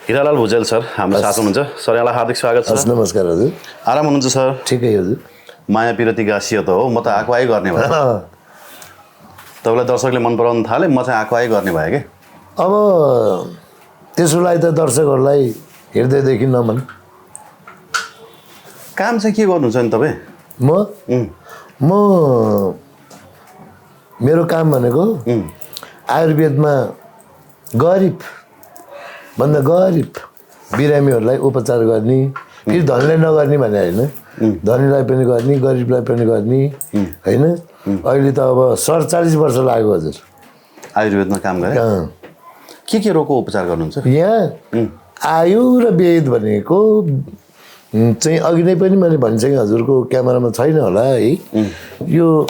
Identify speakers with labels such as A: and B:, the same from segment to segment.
A: Hiralal Bhujel sir हाम्रो साथ हुनुहुन्छ सर। यहाँलाई हार्दिक स्वागत छ।
B: नमस्कार हजुर।
A: आराम हुनुहुन्छ सर?
B: ठिकै हजुर।
A: माया पिरती गाँसियो त हो, म त आएको आइ गर्ने भएँ। तपाईँलाई दर्शकले मन पराउन थाले, म चाहिँ आएको आइ गर्ने भएँ कि।
B: अब त्यसोलाई त दर्शकहरूलाई हृदयदेखि नमन।
A: काम चाहिँ के गर्नुहुन्छ नि तपाईँ?
B: म मेरो काम भनेको आयुर्वेदमा गरिब भन्दा गरिब बिरामीहरूलाई उपचार गर्ने, कि धनीलाई नगर्ने भने होइन, धनीलाई पनि गर्ने, गरिबलाई पनि गर्ने होइन। अहिले त अब 47 वर्ष लाग्यो हजुर
A: आयुर्वेदमा काम गरे। के रोगको उपचार गर्नुहुन्छ
B: यहाँ? आयु र वेद भनेको चाहिँ अघि नै पनि मैले भनिसकेँ, हजुरको क्यामेरामा छैन होला है। यो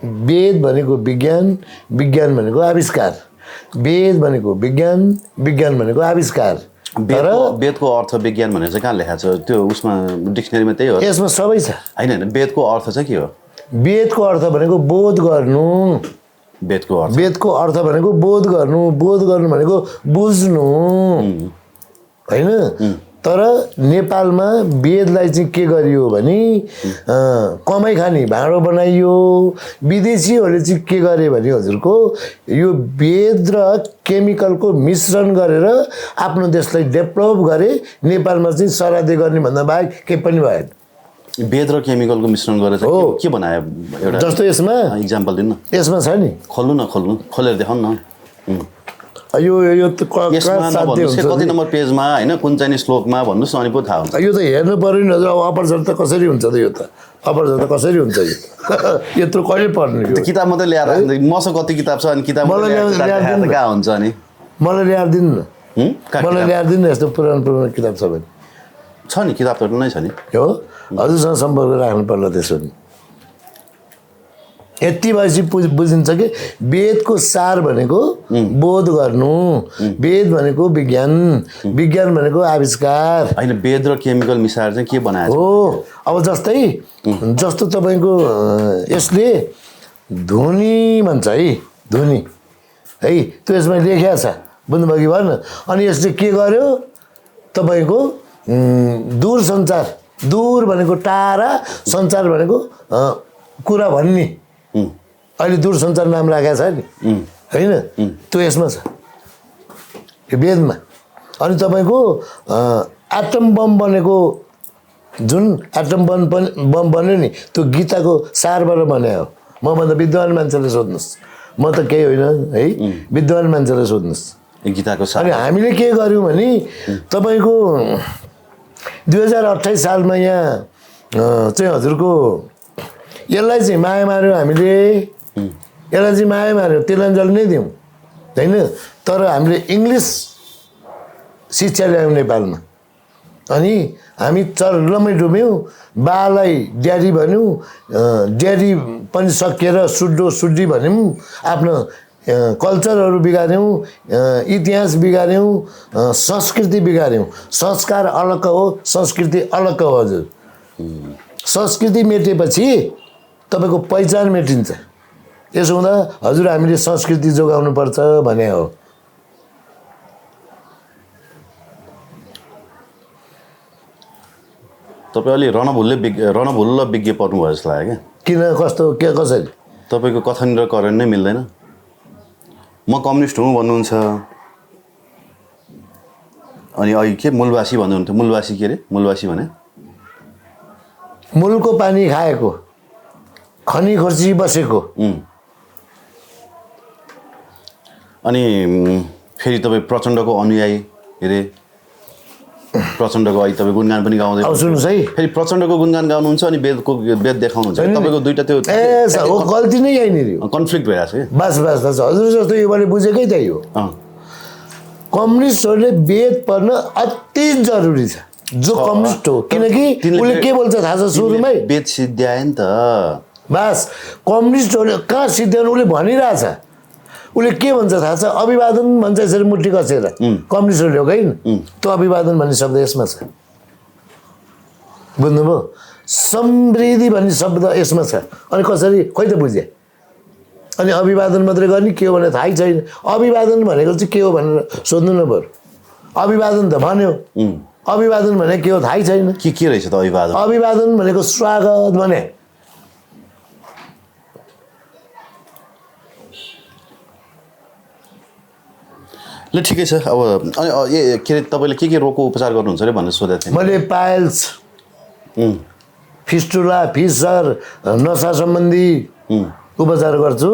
B: वेद भनेको विज्ञान, विज्ञान भनेको आविष्कार, वेद भनेको विज्ञान, विज्ञान भनेको आविष्कार।
A: तर वेदको अर्थ विज्ञान भनेर चाहिँ कहाँ लेखा छ? त्यो उसमा डिक्सनरीमा त्यही हो?
B: यसमा सबै छ।
A: होइन, वेदको अर्थ चाहिँ के हो?
B: वेदको अर्थ भनेको बोध गर्नु। वेदको अर्थ भनेको बोध गर्नु, बोध गर्नु भनेको बुझ्नु होइन। तर नेपालमा वेदलाई चाहिँ के गरियो भने कमाइ खाने भाँडो बनाइयो। विदेशीहरूले चाहिँ के गरे भने हजुरको यो वेद र केमिकलको मिश्रण गरेर आफ्नो देशलाई डेभलप गरे। नेपालमा चाहिँ सरादे गर्ने भन्दा बाहेक केही पनि भएन।
A: वेद र केमिकलको मिश्रण गरेर चाहिँ के बनायो? एउटा
B: जस्तो यसमा
A: इक्जाम्पल दिनु।
B: यसमा छ नि,
A: खोलेर देखाउनु न।
B: यो त
A: कति नम्बर पेजमा होइन, कुन चाहिँ श्लोकमा भन्नुहोस् न, अनि पो थाहा हुन्छ।
B: यो त हेर्नु पर्यो नि हजुर। अब अपरझट त कसरी हुन्छ त? यो त अपरझट त कसरी हुन्छ? यो यत्रो कहिले पढ्नु?
A: किताब मात्रै ल्याएर मसँग कति किताब छ, अनि किताब कहाँ हुन्छ? अनि
B: मलाई ल्याएर दिनु न, मलाई ल्याएर दिनु न। यस्तो पुरानो किताब छ भने
A: छ नि, किताब त नै छ नि।
B: हो, हजुरसँग सम्पर्क राख्नु पर्ला त्यसो नि। यति भएपछि बुझिन्छ कि वेदको सार भनेको बोध गर्नु, वेद भनेको विज्ञान, विज्ञान भनेको आविष्कार
A: होइन। वेद र केमिकल मिसाएर चाहिँ के बनाएको
B: हो? अब जस्तो तपाईँको यसले ध्वनि भन्छ है, ध्वनि है, त्यो यसमा लेखिया छ, बुझ्नुभयो कि भएन? अनि यसले के गर्यो तपाईँको दूर सञ्चार, दूर भनेको टाढा, सञ्चार भनेको कुरा भन्ने। अहिले दूरसञ्चार नाम राखेको छ नि होइन, त्यो यसमा छ यो वेदमा। अनि तपाईँको एटम बम बनेको, जुन एटम बम बन्यो नि, त्यो गीताको सारबाट बने हो। मभन्दा विद्वान मान्छेले सोध्नुहोस्, म त केही होइन है, विद्वान मान्छेले सोध्नुहोस्
A: गीताको सार।
B: अनि हामीले के गर्यौँ भने तपाईँको 2028 सालमा यहाँ चाहिँ हजुरको यसलाई चाहिँ माया मार्यो हामीले, यसलाई चाहिँ माया मार्यो, तिलाञ्जली नै दिउँ होइन। तर हामीले इङ्ग्लिस शिक्षा ल्यायौँ नेपालमा, अनि हामी चरलमै डुब्यौँ। बालाई ड्याडी भन्यौँ, ड्याडी पनि सकिएर सुड्डी भन्यौँ। आफ्नो कल्चरहरू बिगाऱ्यौँ, इतिहास बिगाऱ्यौँ, संस्कृति बिगाऱ्यौँ। संस्कार अलग हो, संस्कृति अलग हो हजुर। संस्कृति मेटेपछि तपाईँको पहिचान मेटिन्छ। यसो हुँदा हजुर हामीले संस्कृति जोगाउनु पर्छ भने हो।
A: तपाईँ अलि रणभुल्ल विज्ञ पर्नुभयो जस्तो लाग्यो क्या।
B: किन, कस्तो, के, कसरी?
A: तपाईँको कथन र करण नै मिल्दैन। म कम्युनिस्ट हुँ भन्नुहुन्छ, अनि अघि के मूलवासी भन्नुहुन्थ्यो। मूलवासी के अरे? मूलवासी भने
B: मूलको पानी खाएको, खनी खोर्ची बसेको।
A: अनि फेरि तपाईँ प्रचण्डको अनुयायी अरे? प्रचण्डको अहिले तपाईँ गुणगान पनि गाउँदै,
B: अब सुन्नुहोस् है,
A: फेरि प्रचण्डको गुणगान गाउनुहुन्छ अनि वेद देखाउनुहुन्छ। तपाईँको दुईवटा त्यो
B: गल्ती नै यहीँनिर
A: कन्फ्लिक्ट भइरहेको छ कि।
B: बस हजुर जस्तो यो मैले बुझेकै त्यही हो। कम्युनिस्टहरूले वेद पढ्न अति जरुरी छ, जो कम्युनिस्ट हो। किनकि उसले के बोल्छ थाहा छ सुरुमै?
A: वेद सिद्ध्यायो नि त।
B: बस कम्युनिस्टहरूले कहाँ सिद्ध्याउनु, उसले भनिरहेछ। उसले के भन्छ थाहा छ? अभिवादन भन्छ यसरी मुट्ठी कसेर। कम्युनिस्टहरूले हो होइन, त्यो अभिवादन भन्ने शब्द यसमा छ, बुझ्नुभयो? समृद्धि भन्ने शब्द यसमा छ। अनि कसरी, खोइ त बुझे? अनि अभिवादन मात्रै गर्ने के हो भने थाहै छैन। अभिवादन भनेको चाहिँ के हो भनेर सोध्नु न पर्यो। अभिवादन त भन्यो, अभिवादन भने के हो थाहै छैन।
A: के रहेछ त अभिवादन?
B: अभिवादन भनेको स्वागत भने।
A: ल ठिकै छ। अब अनि के अरे तपाईँले के रोगको उपचार गर्नुहुन्छ अरे भनेर सोधेको थिएँ
B: मैले पाइल्स, फिस्टुला, फिसर, नसा सम्बन्धी उपचार गर्छु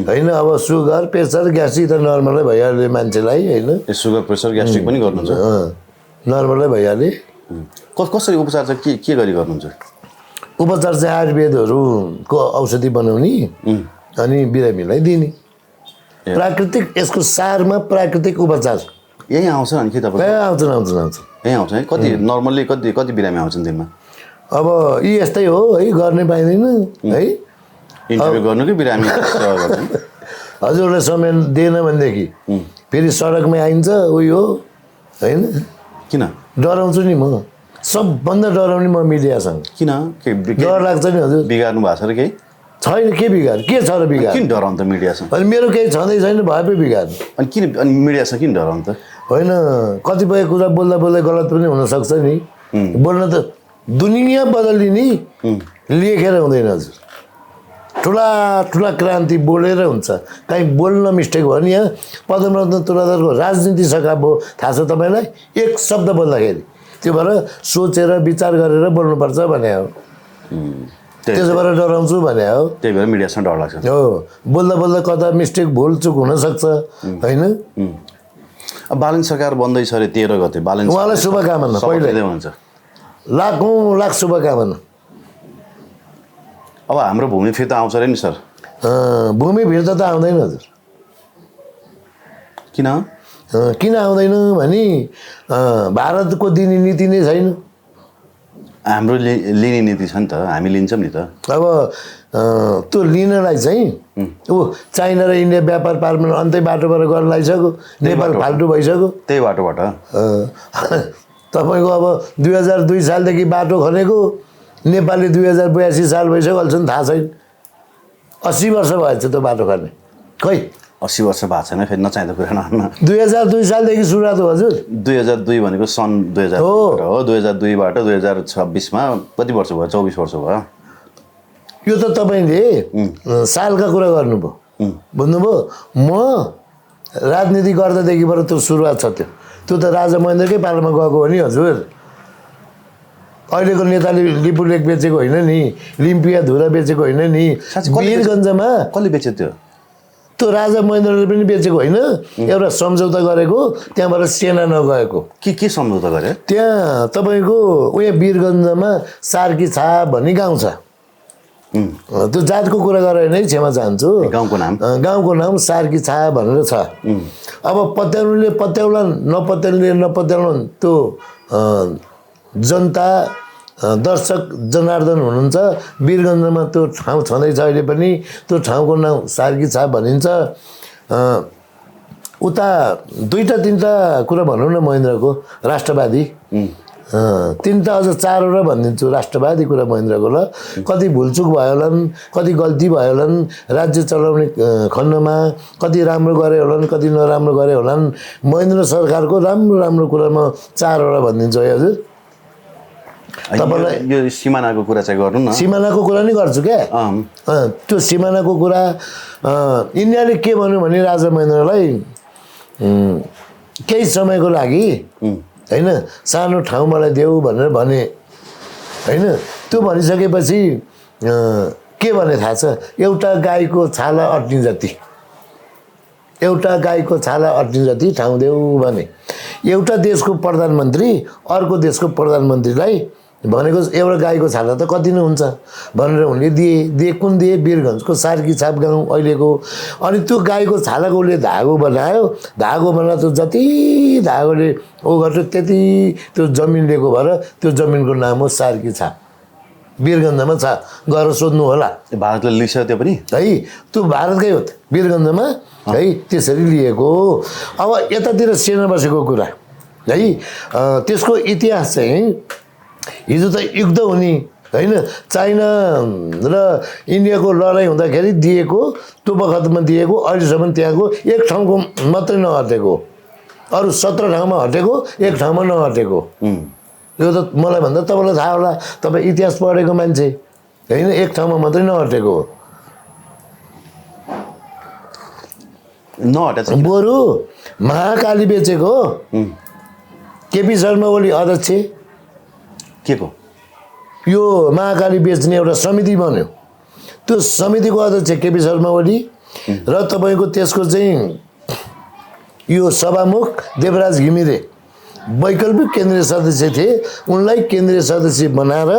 B: होइन। अब सुगर, प्रेसर, ग्यास्ट्रिक त नर्मलै भइहाल्यो मान्छेलाई होइन।
A: सुगर, प्रेसर, ग्यास्ट्रिक पनि गर्नुहुन्छ?
B: नर्मलै भइहाल्यो।
A: कसरी उपचार चाहिँ के गरी गर्नुहुन्छ?
B: उपचार चाहिँ आयुर्वेदहरूको औषधि बनाउने अनि बिरामीलाई दिने प्राकृतिक। यसको सारमा प्राकृतिक उपचार
A: यही आउँछ अनि के तपाईँ?
B: आउँछन्
A: यही आउँछ है। कति नर्मल्ली कति बिरामी आउँछन् दिनमा?
B: अब यी यस्तै हो है, गर्ने पाइँदैन है।
A: इन्टरभ्यू गर्नु कि बिरामी?
B: हजुरलाई समय दिएन भनेदेखि फेरि सडकमै आइन्छ उयो होइन।
A: किन
B: डराउँछु नि म, सबभन्दा डराउने म मिडियासँग।
A: किन
B: डर लाग्छ नि हजुर?
A: बिगार्नु भएको छ र केही?
B: छैन, के बिगार, के छ र बिगार?
A: किन डराउनु त मिडियासँग?
B: अनि मेरो केही छँदै छैन, भए पो बिगार।
A: अनि मिडियासँग किन डराउनु त?
B: होइन, कतिपय कुरा बोल्दा बोल्दै गलत पनि हुनसक्छ नि। बोल्न त दुनियाँ बदलिने लेखेर हुँदैन हजुर। ठुला ठुला क्रान्ति बोलेर हुन्छ। कहीँ बोल्न मिस्टेक भयो नि, यहाँ पदमरत्न तुलाधरको राजनीति सकाप हो, थाहा छ तपाईँलाई? एक शब्द बोल्दाखेरि त्यो भएर सोचेर विचार गरेर बोल्नुपर्छ भने हो। त्यसो भएर डराउँछु भने हो।
A: त्यही भएर मिडियासँग डर लाग्छ
B: हो। बोल्दा बोल्दा कता मिस्टेक भुलचुक हुनसक्छ होइन।
A: अब बालन सरकार बन्दैछ अरे 13 गते। बालन
B: उहाँलाई शुभकामना पहिल्यै
A: हुन्छ।
B: लाखौँ लाख शुभकामना।
A: अब हाम्रो भूमि फिर्ता आउँछ अरे नि सर?
B: भूमि फिर्ता त आउँदैन हजुर। किन आउँदैन भने भारतको दिने नीति नै छैन।
A: हाम्रो लिने नीति छ नि त, हामी लिन्छौँ नि त।
B: अब त्यो लिनलाई चाहिँ चाइना र इन्डिया व्यापार पार्न अन्तै बाटोबाट गर्न लागिसक्यो। नेपाल फाल्टु भइसक्यो
A: त्यही बाटोबाट।
B: तपाईँको अब 2002 सालदेखि बाटो खनेको, नेपालले 2082 साल भइसक्यो, अहिलेसम्म थाहा छैन। 80 वर्ष भएछ त्यो बाटो खन्ने। खै
A: 80 वर्ष भएको छैन, फेरि नचाहिँदो कुरा नभन्न।
B: 2002 सालदेखि सुरुवात हो हजुर।
A: 2002 भनेको सन् 2000 हो। 2002बाट 2026मा कति वर्ष भयो? 24 वर्ष भयो।
B: यो त तपाईँले सालका कुरा गर्नुभयो, बुझ्नुभयो? म राजनीति गर्दादेखिबाट त्यो सुरुवात छ। त्यो त राजा महेन्द्रकै पालामा गएको हो नि हजुर। अहिलेको नेताले लिपुलेक बेचेको होइन नि, लिम्पिया धुरा बेचेको होइन नि। वीरगन्जमा
A: कसले बेच्यो त्यो?
B: त्यो राजा महेन्द्रले पनि बेचेको होइन, एउटा सम्झौता गरेको, त्यहाँबाट सेना नगएको।
A: के सम्झौता गरे?
B: त्यहाँ तपाईँको उयो वीरगन्जमा सार्की छाप भन्ने गाउँ छ। त्यो जातको कुरा गरेर नै क्षमा चाहन्छु। गाउँको नाम सार्की छाप भनेर छ। अब पत्याउनुले पत्याउलान्, नपत्याउनुले नपत्याउलान्, त्यो जनता दर्शक जनार्दन हुनुहुन्छ। वीरगन्जमा त्यो ठाउँ छँदैछ अहिले पनि। त्यो ठाउँको नाम सार्की छाप भनिन्छ। उता 2-3टा कुरा भनौँ न महेन्द्रको राष्ट्रवादी। 3टा अझ 4वटा भनिदिन्छु राष्ट्रवादी कुरा महेन्द्रको। ल कति भुलचुक भयो होलान्, कति गल्ती भयो होलान् राज्य चलाउने खण्डमा, कति राम्रो गरे होलान्, कति नराम्रो गरे होलान्। महेन्द्र सरकारको राम्रो राम्रो कुरा म 4वटा भनिदिन्छु है हजुर।
A: तपाईँलाई यो सिमानाको कुरा चाहिँ गर्नु न।
B: सिमानाको कुरा नै गर्छु क्या। त्यो सिमानाको कुरा इन्डियाले के भन्यो भने राजा महेन्द्रलाई केही समयको लागि होइन सानो ठाउँ मलाई देऊ भनेर भने होइन। त्यो भनिसकेपछि के भने थाहा छ? एउटा गाईको छाला अट्ने जति, एउटा गाईको छाला अट्ने जति ठाउँ देऊ भने। एउटा देशको प्रधानमन्त्री अर्को देशको प्रधानमन्त्रीलाई भनेको एउटा गाईको छाला त कति नै हुन्छ भनेर उनले दिए। कुन दिए? वीरगन्जको सार्की छाप गाउँ अहिलेको। अनि त्यो गाईको छालाको उसले धागो बनायो। धागो बनाएर त्यो जति धागोले गर्छ त्यति त्यो जमिन लिएको भएर त्यो जमिनको नाम हो सार्की छाप। वीरगन्जमा छ, गएर सोध्नु होला।
A: भारतले लिइसक्यो त्यो पनि
B: है। त्यो भारतकै हो वीरगन्जमा है, त्यसरी लिएको। अब यतातिर सेना बसेको कुरा है, त्यसको इतिहास चाहिँ हिजो त युद्ध हुने होइन चाइना र इन्डियाको लडाइँ हुँदाखेरि दिएको त्यो बखतमा दिएको अहिलेसम्म त्यहाँको एक ठाउँको मात्रै नहटेको अरू 17 ठाउँमा हटेको एक ठाउँमा नहटेको यो त मलाई भन्दा तपाईँलाई थाहा होला तपाईँ इतिहास पढेको मान्छे होइन एक ठाउँमा मात्रै नहटेको
A: नहटेछ
B: बरु महाकाली बेचेको केपी शर्मा ओली अध्यक्ष
A: के को
B: यो महाकाली बेच्ने एउटा समिति बन्यो त्यो समितिको अध्यक्ष केपी शर्मा ओली र तपाईँको त्यसको चाहिँ यो सभामुख देवराज घिमिरे वैकल्पिक केन्द्रीय सदस्य थिए उनलाई केन्द्रीय सदस्य बनाएर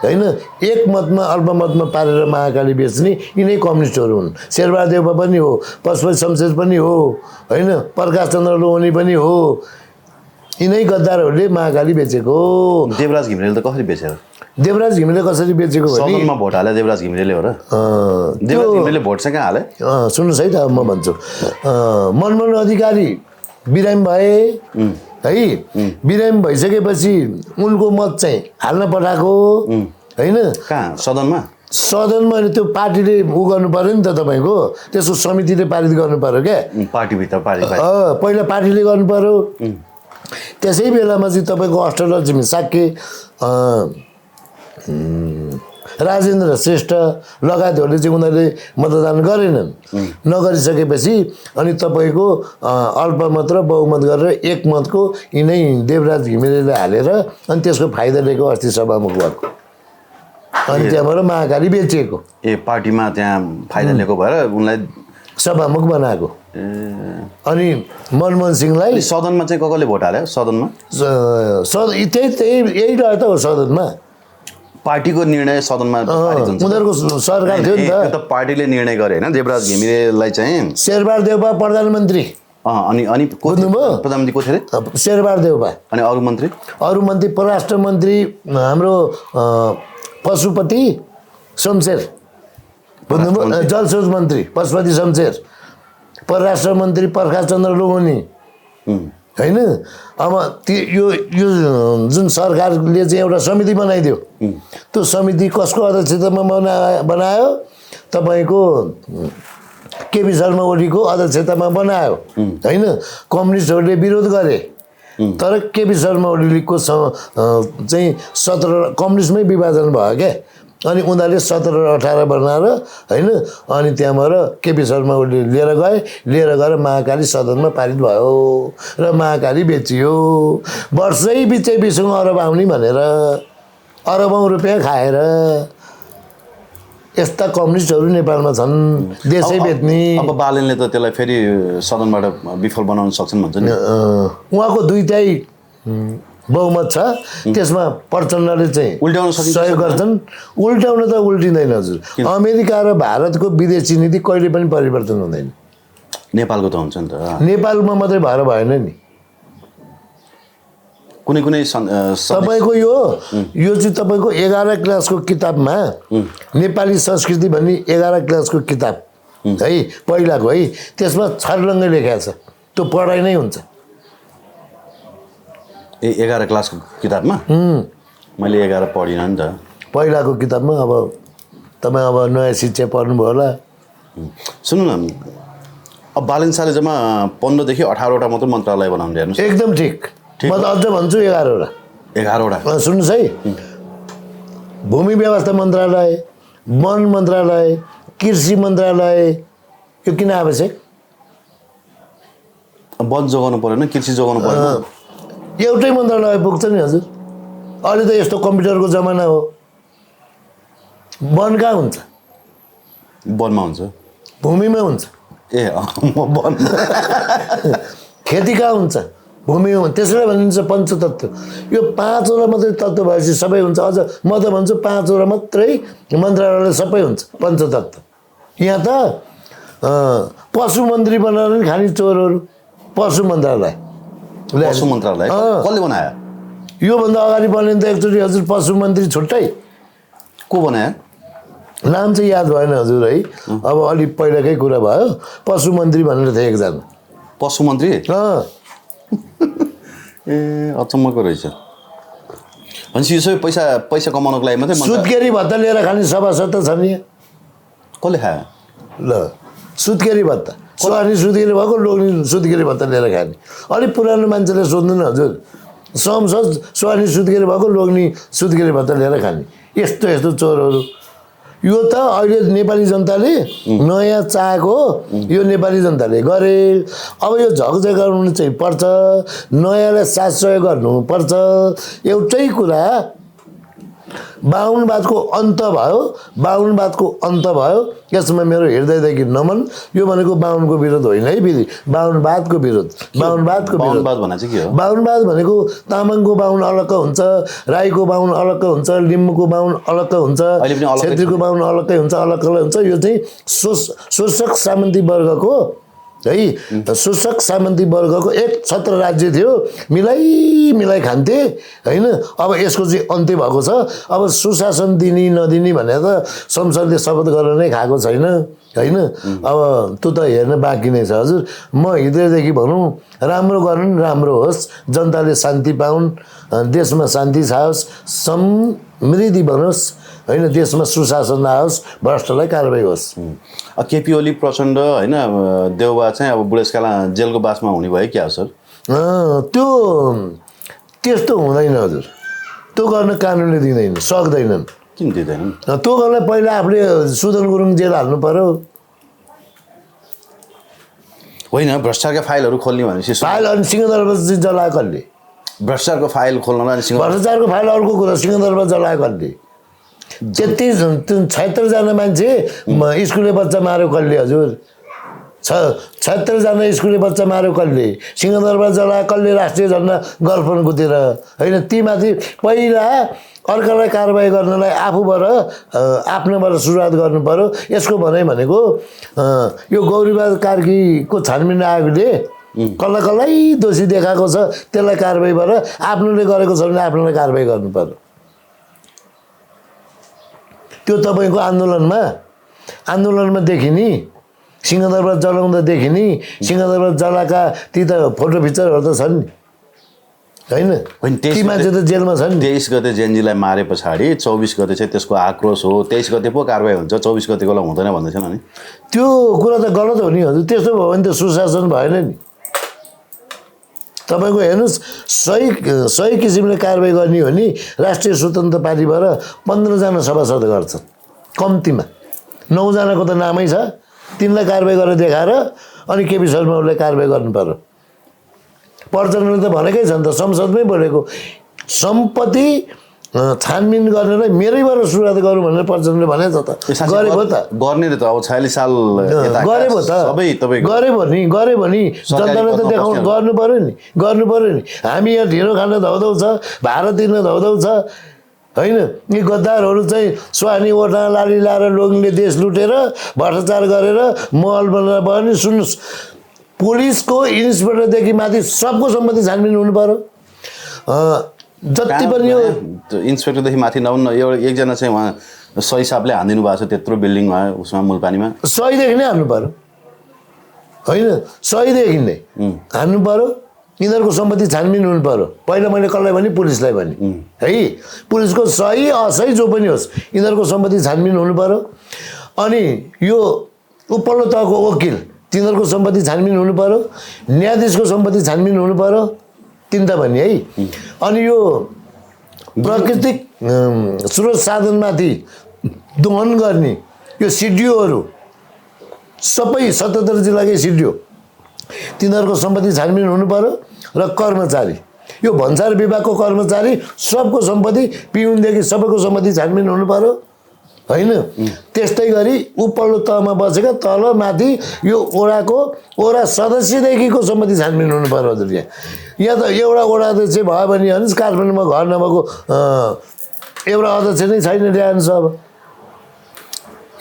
B: होइन एकमतमा अल्पमतमा पारेर महाकाली बेच्ने यिनै कम्युनिस्टहरू हुन् शेरबहादुर देउपा पनि हो पशुपति शमशेर पनि हो होइन प्रकाश चन्द्र लोहनी पनि हो यिनै गद्दारहरूले महाकाली बेचेको
A: देवराज घिमिरेले त कसरी बेचेर
B: देवराज घिमिरे कसरी बेचेको भने
A: सदनमा भोट हाले देवराज घिमिरेले हो र देवराज घिमिरेले भोट चाहिँ कहाँ हाले
B: सुन्नुहोस् है त अब म भन्छु मनमोहन अधिकारी बिरामी भए है बिरामी भइसकेपछि उनको मत चाहिँ हाल्न पठाएको होइन
A: कहाँ सदनमा
B: सदनमा अनि त्यो पार्टीले उ गर्नु पऱ्यो नि त तपाईँको त्यसको समितिले पारित गर्नु पऱ्यो क्या
A: पार्टीभित्र पार्टी
B: पहिला पार्टीले गर्नु पऱ्यो त्यसै बेलामा चाहिँ तपाईँको अष्टलक्ष्मी साक्य राजेन्द्र श्रेष्ठ लगायतहरूले चाहिँ उनीहरूले मतदान गरेनन् नगरिसकेपछि अनि तपाईँको अल्पमत र बहुमत गरेर एकमतको यिनै देवराज घिमिरेले हालेर अनि त्यसको फाइदा लिएको अस्ति सभामुख भएको अनि त्यहाँबाट महाकाली बेचिएको
A: ए पार्टीमा त्यहाँ फाइदा लिएको भएर उनलाई
B: सभामुख बनाएको अनि मनमोहन सिंहलाई
A: सदनमा चाहिँ कसले भोट हाल्यो सदनमा
B: यही रह्यो त हो सदनमा
A: पार्टीको निर्णय सदनमा पारित हुन्छ
B: उनीहरूको सरकार थियो नि
A: त्यो त पार्टीले निर्णय गरे होइन देवराज घिमिरेलाई चाहिँ
B: शेरबहादुर देउपा प्रधानमन्त्री
A: अनि
B: बुझ्नुभयो
A: प्रधानमन्त्री को थिए
B: शेरबहादुर देउपा
A: अनि अरू मन्त्री
B: परराष्ट्र मन्त्री हाम्रो पशुपति शमशेर बुझ्नुभयो जलस्रोत मन्त्री पशुपति शमशेर परराष्ट्र मन्त्री प्रकाश चन्द्र लोहनी होइन अब यो जुन सरकारले चाहिँ एउटा समिति बनाइदियो त्यो समिति कसको अध्यक्षतामा बनायो तपाईँको केपी शर्मा ओलीको अध्यक्षतामा बनायो होइन कम्युनिस्टहरूले विरोध गरे तर केपी शर्मा ओलीको चाहिँ 17 कम्युनिस्टमै विभाजन भयो क्या अनि उनीहरूले 17 र 18 बनाएर होइन अनि त्यहाँबाट केपी शर्मा ओली लिएर गएर महाकाली सदनमा पारित भयो र महाकाली बेचियो वर्षै बिचै बिसँग अरब आउने भनेर अरबौँ रुपियाँ खाएर यस्ता कम्युनिस्टहरू नेपालमा छन् देशै बेच्ने
A: अब बालनले त त्यसलाई फेरि सदनबाट विफल बनाउन सक्छन् भन्छ नि
B: उहाँको 2/3 बहुमत छ त्यसमा प्रचण्डले चाहिँ
A: उल्ट्याउन सकिन्छ
B: सहयोग गर्छन् उल्ट्याउन त उल्टिँदैन हजुर अमेरिका र भारतको विदेशी नीति कहिले पनि परिवर्तन हुँदैन
A: नेपालको त हुन्छ नि त
B: नेपालमा मात्रै भएर भएन नि
A: कुनै
B: तपाईँको यो चाहिँ तपाईँको 11 क्लासको किताबमा नेपाली संस्कृति भन्ने 11 क्लासको किताब है पहिलाको है त्यसमा छर्लङ्गै लेखेको छ त्यो पढाइ नै हुन्छ
A: 11 क्लासको किताबमा मैले 11 पढिनँ नि त
B: पहिलाको किताबमा अब तपाईँ अब नयाँ शिक्षा पढ्नुभयो होला
A: सुन्नु न अब बालन शाहले जम्मा 15 देखि 18 वटा मात्र मन्त्रालय बनाउनु हेर्नुहोस्
B: एकदम ठिक म त अझ भन्छु 11 वटा सुन्नुहोस् है भूमि व्यवस्था मन्त्रालय वन मन्त्रालय कृषि मन्त्रालय यो किन आवश्यक
A: वन जोगाउनु परेन कृषि जोगाउनु परेन
B: एउटै मन्त्रालय पुग्छ नि हजुर अहिले त यस्तो कम्प्युटरको जमाना हो वन कहाँ हुन्छ
A: वनमा हुन्छ
B: भूमिमा हुन्छ
A: ए वन
B: खेती कहाँ हुन्छ भूमिमा हुन्छ त्यसैले भनिन्छ पञ्चतत्त्व यो 5 वटा मात्रै तत्त्व भएपछि सबै हुन्छ अझ म त भन्छु 5 वटा मात्रै मन्त्रालय सबै हुन्छ पञ्चतत्त्व यहाँ त पशु मन्त्री बनाएर नि खाने चोरहरू पशु मन्त्रालय
A: कसले बनायो
B: योभन्दा अगाडि बने त एकचोटि हजुर पशु मन्त्री छुट्टै
A: को बनायो
B: नाम चाहिँ याद भएन हजुर है अब अलिक पहिलाकै कुरा भयो पशु मन्त्री भनेर थियो एकजना
A: पशु मन्त्री ए अचम्मको रहेछ भनेपछि यो सबै पैसा कमाउनको लागि मात्रै
B: सुत्केरी भत्ता लिएर खाने सभासद त छन् यहाँ
A: कसले खायो
B: ल सुत्केरी भत्ता सुहानी सुत्केरी भएको लोग्ने सुत्केरी भत्ता लिएर खाने अलिक पुरानो मान्छेले सोध्नु न हजुर संसद सुहानी सुत्केरी भएको लोग्ने सुत्केरी भत्ता लिएर खाने यस्तो यस्तो चोरहरू यो त अहिले नेपाली जनताले नयाँ चाहेको यो नेपाली जनताले गरे अब यो झकझगाउनु चाहिँ पर्छ नयाँलाई साथ सहयोग गर्नुपर्छ एउटै कुरा बाहुनवादको अन्त भयो यसमा मेरो हृदयदेखि नमन यो भनेको बाहुनको विरोध होइन है फेरि बाहुनवादको विरोध
A: बाहुनवाद भन्ने चाहिँ के हो
B: बाहुनवाद भनेको तामाङको बाहुन अलग्ग हुन्छ राईको बाहुन अलग्ग हुन्छ लिम्बूको बाहुन अलग्ग हुन्छ छेत्रीको बाहुन अलग्गै हुन्छ अलग हुन्छ यो चाहिँ शोषक सामन्ती वर्गको है शोषक सामन्ती वर्गको एक छत्र राज्य थियो मिलाइ खान्थे होइन अब यसको चाहिँ अन्त्य भएको छ अब सुशासन दिने नदिने भनेर त संसदले शपथ गरेर नै खाएको छैन होइन अब त्यो त हेर्न बाँकी नै छ हजुर म हृदयदेखि भनौँ राम्रो गर्नु राम्रो होस् जनताले शान्ति पाउन् देशमा शान्ति छाओस् समृद्धि बनोस् होइन देशमा सुशासन आओस् भ्रष्टलाई कारबाही होस्
A: केपी ओली प्रचण्ड होइन देउबा चाहिँ अब बुढेसकाल जेलको बासमा हुने भयो क्या सर
B: त्यो त्यस्तो हुँदैन हजुर त्यो गर्न कानुनले दिँदैन सक्दैनन्
A: किन दिँदैनन्
B: त्यो गर्न पहिला आफूले सुदन गुरुङ जेल हाल्नु पर्यो
A: होइन भ्रष्टाचारका फाइलहरू खोल्ने भनेपछि
B: फाइल अनि सिंहदरबार जलाएको कसले
A: भ्रष्टाचारको फाइल खोल्न
B: भ्रष्टाचारको फाइल अर्को कुरा सिंहदरबार जलाएको कसले 76 जना मान्छे स्कुले बच्चा मार्यो कसले हजुर 76 जना स्कुले बच्चा मार्यो कसले सिंहदरबार जलायो कसले राष्ट्रिय झन्डा गर्लफ्रेन्ड कुदेर होइन ती माथि पहिला अर्कालाई कारबाही गर्नलाई आफूबाट आफ्नोबाट सुरुवात गर्नु पर्यो यसको भनाइ भनेको यो गौरीबहादुर कार्कीको छानबिन आयोगले कसलाई दोषी देखाएको छ त्यसलाई कारबाहीबाट आफ्नोले गरेको छ भने आफ्नोलाई कारबाही गर्नु पर्यो त्यो तपाईँको आन्दोलनमा देखिने सिंहदरबार जलाउँदा देखिने सिंहदरबार जलाएका ती त फोटो पिक्चरहरू त छन् होइन ती मान्छे त जेलमा छन्
A: 23 गते जेएनजीलाई मारे पछाडि 24 गते चाहिँ त्यसको आक्रोश हो 23 गते पो कारबाही हुन्छ 24 गतेकोलाई हुँदैन भन्दैछन् अनि
B: त्यो कुरा त गलत हो नि हजुर त्यस्तो भयो भने त सुशासन भएन नि तपाईँको हेर्नुहोस् सही किसिमले कारबाही गर्ने हो नि राष्ट्रिय स्वतन्त्र पार्टीबाट 15 जना सभासद गर्छ कम्तीमा 9 जनाको त नामै छ तिनलाई कारबाही गरेर देखाएर अनि केपी शर्मा ओलीलाई कारबाही गर्नु पर्यो प्रचण्डले त भनेकै छ नि त संसदमै बोलेको सम्पत्ति छानबिन गर्नलाई मेरैबाट सुरुवात गरौँ भनेर प्रचण्डले भनेको छ त गरे भयो त
A: गर्ने त अब 46 साल
B: गरे भयो त
A: सबै तपाईको
B: गरे भने जनताले त देखाउनु गर्नु पर्यो नि हामी यहाँ ढिँडो खान धाउदाउ छ भाडा तिर्न धाउदाउ छ होइन यी गद्दारहरू चाहिँ सुहानी ओठा लाली लाएर लोग्नेले देश लुटेर भ्रष्टाचार गरेर महल बनाएर भयो नि सुन्नुहोस् पुलिसको इन्सपेक्टरदेखि माथि सबको सम्पत्ति छानबिन हुनु पर्यो जति पनि यो
A: इन्सपेक्टरदेखि माथि नहुन्न एकजना चाहिँ उहाँ सही हिसाबले हानिदिनु भएको छ त्यत्रो बिल्डिङमा उसमा मूलपानीमा
B: सहीदेखि नै हान्नु पर्यो होइन सहीदेखि नै हान्नु पर्यो यिनीहरूको सम्पत्ति छानबिन हुनु पर्यो पहिला मैले कसलाई भने पुलिसलाई भने है पुलिसको सही असही जो पनि होस् यिनीहरूको सम्पत्ति छानबिन हुनु पर्यो अनि यो उपल्लो तहको वकिल तिनीहरूको सम्पत्ति छानबिन हुनु पर्यो न्यायाधीशको सम्पत्ति छानबिन हुनु पर्यो तिनवटा भन्ने है अनि यो प्राकृतिक स्रोत साधनमाथि दोहन गर्ने यो सिडिओहरू सबै 77 जिल्लाकै सिडिओ तिनीहरूको सम्पत्ति छानबिन हुनु पर्यो र कर्मचारी यो भन्सार विभागको कर्मचारी सबको सम्पत्ति पिउनदेखि सबैको सम्पत्ति छानबिन हुनु पर्यो होइन त्यस्तै गरी उपल्लो तहमा बसेका तल माथि यो ओडा सदस्यदेखिको सम्पत्ति छानबिन हुनु पर्यो हजुर यहाँ त एउटा ओडा अध्यक्ष भयो भने हेर्नुहोस् काठमाडौँमा घर नभएको एउटा अध्यक्ष नै छैन ल्याउनुहोस् अब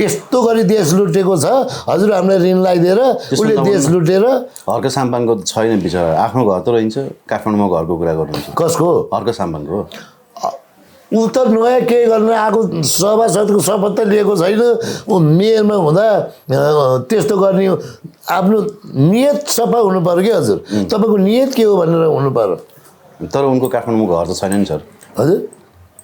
B: यस्तो गरी देश लुटेको छ हजुर हामीलाई ऋण लगाइदिएर उसले देश लुटेर
A: हर्क साम्पाङको छैन बिचरा आफ्नो घर त रहन्छ काठमाडौँमा घरको कुरा गर्नुहुन्छ
B: कसको
A: हर्क साम्पाङको
B: ऊ त नयाँ केही गर्न आएको सभासदको शपथ त लिएको छैन ऊ मेयरमा हुँदा त्यस्तो गर्ने आफ्नो नियत सफा हुनु पर्यो कि हजुर तपाईँको नियत के हो भनेर हुनु पर्यो
A: तर उनको काठमाडौँमा घर त छैन नि सर
B: हजुर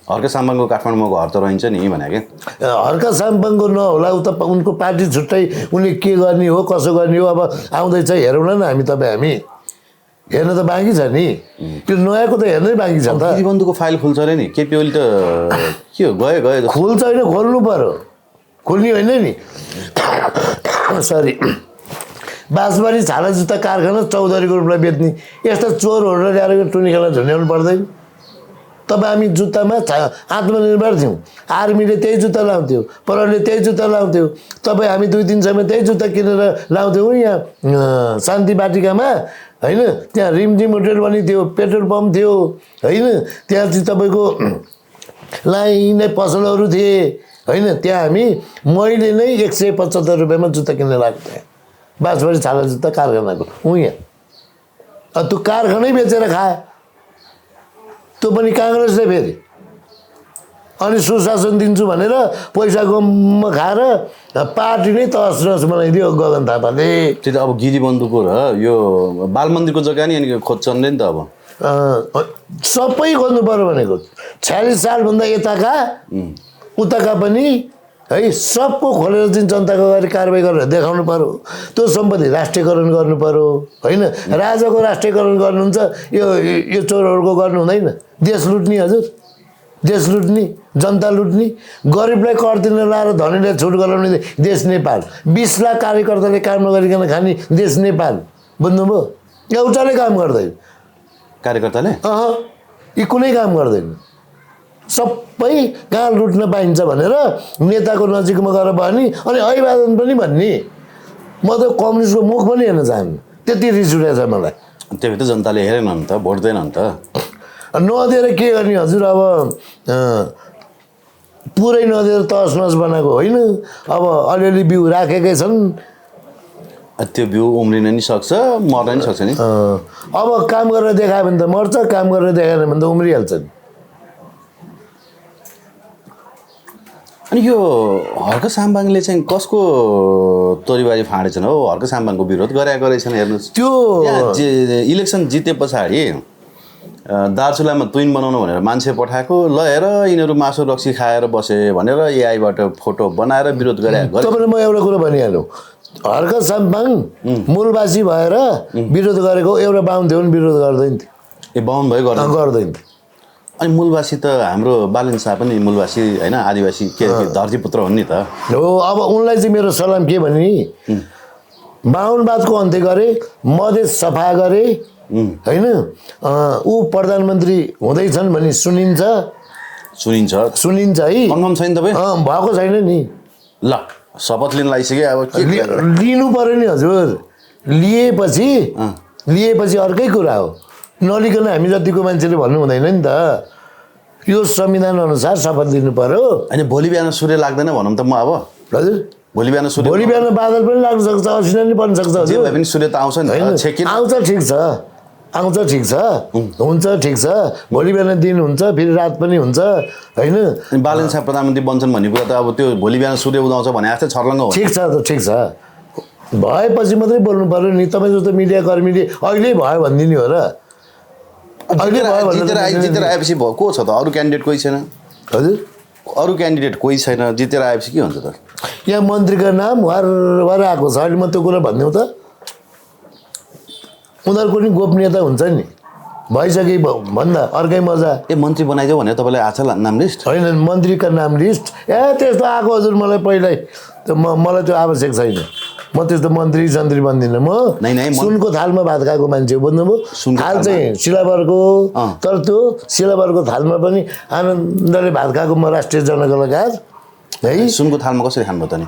A: हर्क साम्बाङको काठमाडौँमा घर त रहन्छ नि भने क्या
B: हर्क साम्पाङको नहोला उता उनको पार्टी छुट्टै उनले के गर्ने हो कसो गर्ने हो अब आउँदैछ हेरौँ न हामी हेर्न त बाँकी छ नि त्यो नयाँको त हेर्नै बाँकी छ त
A: गिरीबन्धुको फाइल खुल्छ अरे नि केपी ओली त के हो गयो जस्तो
B: खोल्छ होइन खोल्नु पर्यो खोल्ने होइन नि सरी बाँसबारी छाला जुत्ता कारखाना चौधरीको रूपलाई बेच्ने यस्ता चोरहरू ल्याएर टुनी खेला झुन्ड्याउनु पर्दैन तपाईँ हामी जुत्तामा आत्मनिर्भर थियौँ आर्मीले त्यही जुत्ता लाउँथ्यो प्रहरीले त्यही जुत्ता लाउँथ्यो तपाईँ हामी 2-3 समय त्यही जुत्ता किनेर लाउँथ्यौँ यहाँ शान्ति बाटिकामा होइन त्यहाँ रिमझिम होटेल पनि थियो पेट्रोल पम्प थियो होइन त्यहाँ चाहिँ तपाईँको लाइनै पसलहरू थिए होइन त्यहाँ हामी मैले नै 175 रुपियाँमा जुत्ता किनेर लगाएको थिएँ बाँसबारी छाला जुत्ता कारखानाको यहाँ त्यो कारखानै बेचेर खाए त्यो पनि काङ्ग्रेसले फेरि अनि सुशासन दिन्छु भनेर पैसा गममा खाएर पार्टी नै तहस नहस बनाइदियो गगन थापाले
A: त्यो त अब गिरीबन्धुको र यो बाल मन्दिरको जग्गा नि अनि खोज्छन् नि त अब
B: सबै खोज्नु पर्यो भनेको 46 सालभन्दा यताका उताका पनि है सबको खोलेर चाहिँ जनताको अगाडि कारवाही गरेर देखाउनु पर्यो त्यो सम्पत्ति राष्ट्रियकरण गर्नु पर्यो होइन राजाको राष्ट्रियकरण गर्नुहुन्छ यो चोरहरूको गर्नु हुँदैन देश लुट्ने हजुर देश लुट्ने जनता लुट्ने गरिबलाई कर तिर्न लाएर धनीलाई छुट गराउने देश नेपाल 20 लाख कार्यकर्ताले काम नगरिकन खाने देश नेपाल बुझ्नुभयो एउटाले काम गर्दैन
A: कार्यकर्ताले
B: यी कुनै काम गर्दैन सबै कहाँ लुट्न पाइन्छ भनेर नेताको नजिकमा गएर भने अनि अभिवादन पनि भन्ने म त कम्युनिस्टको मुख पनि हेर्न चाहन्न त्यति रिस उठेछ मलाई
A: त्यो त जनताले हेरेन नि त भोट दिएन नि त
B: नदिएर के गर्ने हजुर अब पुरै नदिएर तहस नहस बनाएको होइन अब अलिअलि बिउ राखेकै छन्
A: त्यो बिउ उम्रिन नि सक्छ मर्न नि सक्छ नि
B: अब काम गरेर देखायो भने त मर्छ काम गरेर देखाएन भने त उम्रिहाल्छ नि
A: अनि यो हर्क साम्बाङले चाहिँ कसको तोरीबारी फाँडेछन् हो हर्क साम्बाङको विरोध गरेछन् हेर्नुहोस्
B: त्यो
A: इलेक्सन जिते पछाडि दार्चुलामा तुइन बनाउनु भनेर मान्छे पठाएको ल हेर यिनीहरू मासु रक्सी खाएर बसे भनेर एआईबाट फोटो बनाएर विरोध गरे
B: तपाईँले म एउटा कुरो भनिहाल्नु हर्क साम्बाङ मूलवासी भएर विरोध गरेको एउटा बाहुन थियो भने विरोध गर्दैन थियो
A: बाहुन भयो
B: गर्दैन
A: अनि मूलवासी त हाम्रो बालन शाह पनि मूलवासी होइन आदिवासी के धरतीपुत्र हुन् नि त
B: हो अब उनलाई चाहिँ मेरो सलाम के भने बाहुनवादको अन्त्य गरे मधेस सफा गरे होइन ऊ प्रधानमन्त्री हुँदैछन् भने सुनिन्छ
A: है कन्फर्म छैन तपाईँ
B: भएको छैन नि
A: ल शपथ लिन लागिसक्यो अब
B: लिनु पर्यो नि हजुर लिएपछि अर्कै कुरा हो नलिकन हामी जतिको मान्छेले भन्नु हुँदैन नि त यो संविधान अनुसार शपथ लिनु पर्यो
A: होइन भोलि बिहान सूर्य लाग्दैन भनौँ त म अब
B: हजुर
A: भोलि बिहान
B: बादल पनि लाग्न सक्छ असिना पनि पर्न सक्छ
A: जे भए पनि सूर्य त आउँछ नि
B: आउँछ ठिक छ हुन्छ ठिक छ भोलि बिहान दिन हुन्छ फेरि रात पनि हुन्छ होइन
A: बालन शाह प्रधानमन्त्री बन्छन् भन्ने कुरा त अब त्यो भोलि बिहान सूर्य उदाउँछ भने जस्तै छर्लङ्ग हो
B: ठिक छ भएपछि मात्रै बोल्नु पर्यो नि तपाईँ जस्तो मिडियाकर्मीले अहिले भयो भनिदिने हो र
A: जितेर आएपछि को छ त अरू क्यान्डिडेट कोही छैन
B: हजुर
A: अरू क्यान्डिडेट कोही छैन जितेर आएपछि के हुन्छ त
B: यहाँ मन्त्रीको नाम वार आएको छ अहिले म त्यो कुरा भनिदिउँ त उनीहरूको नि गोपनीयता हुन्छ नि भइसके भन्दा अर्कै मजा
A: मन्त्री बनाइदियो भने तपाईँलाई आछ नाम लिस्ट
B: होइन मन्त्रीका नाम लिस्ट त्यस्तो आएको हजुर मलाई पहिल्यै मलाई त्यो आवश्यक छैन म त्यस्तो मन्त्री सन्त्री बन्दिनँ म सुनको थालमा भात खाएको मान्छे हो बुझ्नुभयो थाल चाहिँ सिलाबरको तर त्यो सिलाबरको थालमा पनि आनन्दले भात खाएको म राष्ट्रिय जनकलाकार है
A: सुनको थालमा कसरी खानुभयो त नि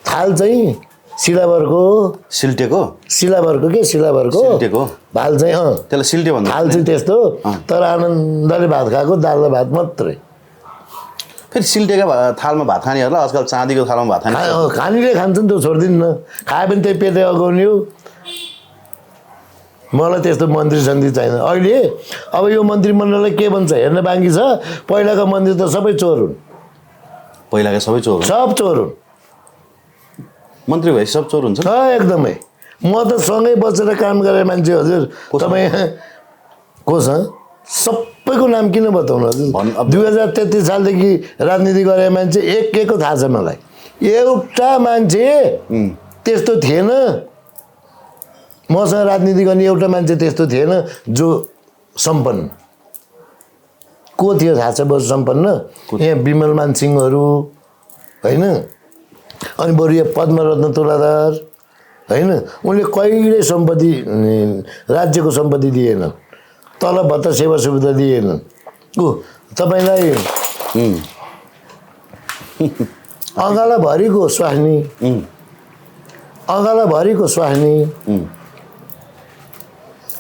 B: थाल चाहिँ सिलाबरको सिलाबरको भाल चाहिँ
A: त्यसलाई सिल्टे भन्नु
B: थाल चाहिँ त्यस्तो तर आनन्दले भात खाएको दाल र भात मात्रै
A: फेरि सिल्टेका थालमा भात खानेहरूलाई आजकल चाँदीको थालमा भात
B: खानेले खान्छन् त्यो छोडिदिनु न खायो भने त्यही पेटै अगाउने हो मलाई त्यस्तो मन्त्री सन्त्री चाहिँदैन अहिले अब यो मन्त्रीमण्डलले के भन्छ हेर्न बाँकी छ पहिलाका मन्त्री त सबै चोर हुन् सब चोर हुन्
A: मन्त्री भए सब चोर हुन्छ
B: एकदमै म त सँगै बसेर काम गरेर मान्छे हजुर तपाईँ को छ सबैको नाम किन बताउनु हजुर? 2033 सालदेखि राजनीति गरे मान्छे एक एकको थाहा छ मलाई। एउटा मान्छे त्यस्तो थिएन, मसँग राजनीति गर्ने एउटा मान्छे त्यस्तो थिएन जो सम्पन्न। को थियो थाहा छ बरु सम्पन्न? यहाँ विमलमान सिंहहरू होइन, अनि बरु यहाँ पद्मरत्न तुलाधर होइन, उनले कहिले सम्पत्ति राज्यको सम्पत्ति दिएनन्, तलब भत्ता सेवा सुविधा दिएनन्। तपाईँलाई अगालाभरिको स्वास्नी, अगालाभरिको स्वास्नी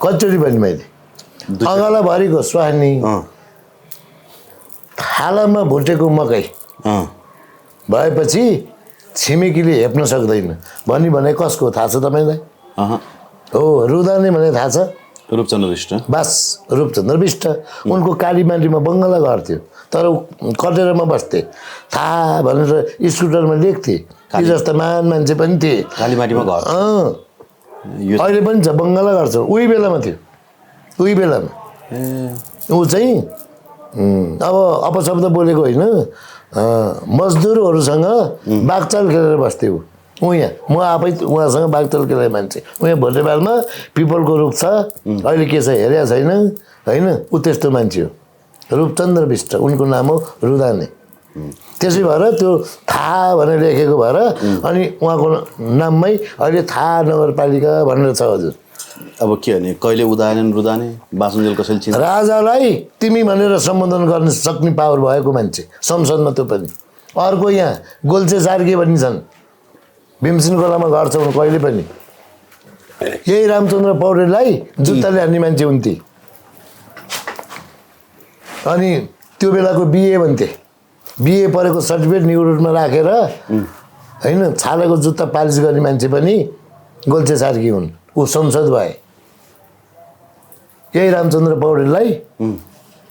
B: कचोटि पनि मैले अगालाभरिको स्वास्नी, थालामा भुटेको मकै भएपछि छिमेकीले हेप्न सक्दैन भने कसको थाहा छ तपाईँलाई? हो, रुदाने भने थाहा छ?
A: रूपचन्द्र विष्ट। बस
B: रूपचन्द्र विष्ट। उनको कालीमाटीमा बङ्गला घर थियो, तर कटेरमा बस्थे, थाहा भनेर स्कुटरमा लेख्थे। ती जस्ता महान मान्छे पनि थिए
A: कालीमाटीमा घर।
B: अहिले पनि छ, बङ्गला घर छ। उही बेलामा थियो, उही बेलामा ऊ चाहिँ अब अपशब्द बोलेको होइन, मजदुरहरूसँग बागचाल खेलेर बस्थे ऊ। यहाँ म आफै उहाँसँग बागचाल खेलेर मान्छे। उहाँ भोटेबालमा पिपलको रुख छ, अहिले के छ हेरेको छैन होइन, ऊ त्यस्तो मान्छे हो रूपचन्द्र विष्ट। उनको नाम हो रुदाने। त्यसै भएर त्यो थाहा भनेर लेखेको भएर अनि उहाँको नाममै अहिले थाहा नगरपालिका भनेर छ हजुर।
A: अब के भने कहिले उदाएनन् रुदाने, बाँसुन्जेल कसैले चिन्छ?
B: राजालाई तिमी भनेर सम्बोधन गर्न सक्ने पावर भएको मान्छे संसदमा, त्यो पनि। अर्को यहाँ गोल्चे सार्के भन्ने छन्, भीमसेन खोलामा घर छ, कहिले पनि यही रामचन्द्र पौडेललाई जुत्ताले हान्ने मान्छे हुन्थे। अनि त्यो बेलाको बिए भन्थे, बिए परेको सर्टिफिकेट न्युरोडमा राखेर होइन, छालेको जुत्ता पालिस गर्ने मान्छे पनि गोल्चे सार्की हुन्। ऊ संसद भए, यही रामचन्द्र पौडेललाई